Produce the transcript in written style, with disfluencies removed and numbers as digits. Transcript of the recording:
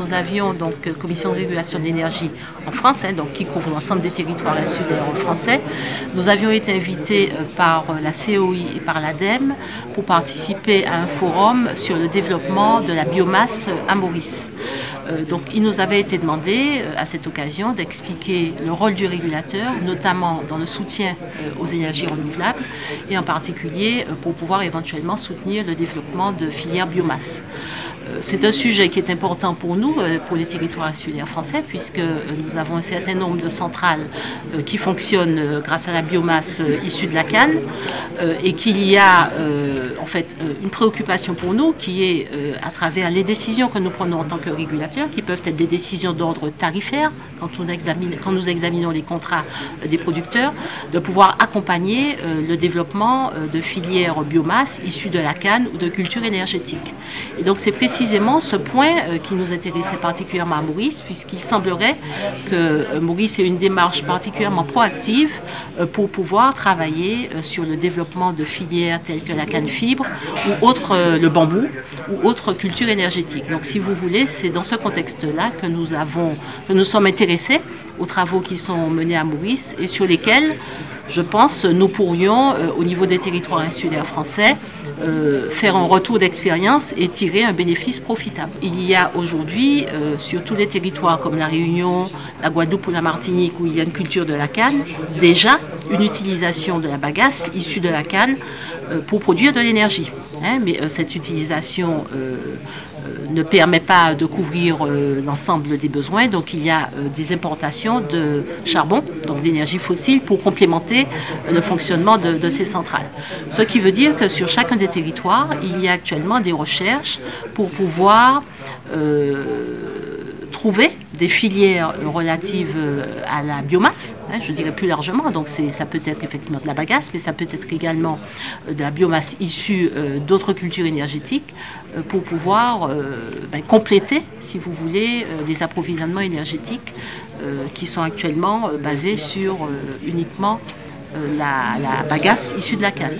nous avions donc Commission de régulation de l'énergie en France, donc qui couvre l'ensemble des territoires insulaires français. Nous avions été invités par la COI et par l'ADEME pour participer à un forum sur le développement de la biomasse à Maurice. Donc il nous avait été demandé à cette occasion d'expliquer le rôle du régulateur, notamment dans le soutien aux énergies renouvelables et en particulier pour pouvoir éventuellement soutenir le développement de filières biomasse. C'est un sujet qui est important pour nous, pour les territoires insulaires français, puisque nous avons un certain nombre de centrales qui fonctionnent grâce à la biomasse issue de la canne et qu'il y a en fait une préoccupation pour nous qui est à travers les décisions que nous prenons en tant que régulateurs, qui peuvent être des décisions d'ordre tarifaire quand nous examinons les contrats des producteurs, de pouvoir accompagner le développement de filières biomasse issues de la canne ou de cultures énergétiques. Et donc c'est précisément ce point qui nous intéressait particulièrement à Maurice, puisqu'il semblerait que Maurice ait une démarche particulièrement proactive pour pouvoir travailler sur le développement de filières telles que la canne fibre ou le bambou ou autres cultures énergétiques. Donc si vous voulez, c'est dans ce contexte-là que nous sommes intéressés aux travaux qui sont menés à Maurice et sur lesquels, je pense, nous pourrions, au niveau des territoires insulaires français, faire un retour d'expérience et tirer un bénéfice profitable. Il y a aujourd'hui, sur tous les territoires comme la Réunion, la Guadeloupe ou la Martinique, où il y a une culture de la canne, déjà une utilisation de la bagasse issue de la canne pour produire de l'énergie. Mais cette utilisation ne permet pas de couvrir l'ensemble des besoins, donc il y a des importations de charbon, donc d'énergie fossile, pour complémenter le fonctionnement de ces centrales. Ce qui veut dire que sur chacun des territoires, il y a actuellement des recherches pour pouvoir trouver des filières relatives à la biomasse, je dirais plus largement, donc ça peut être effectivement de la bagasse, mais ça peut être également de la biomasse issue d'autres cultures énergétiques pour pouvoir compléter, si vous voulez, les approvisionnements énergétiques qui sont actuellement basés sur uniquement la bagasse issue de la canne.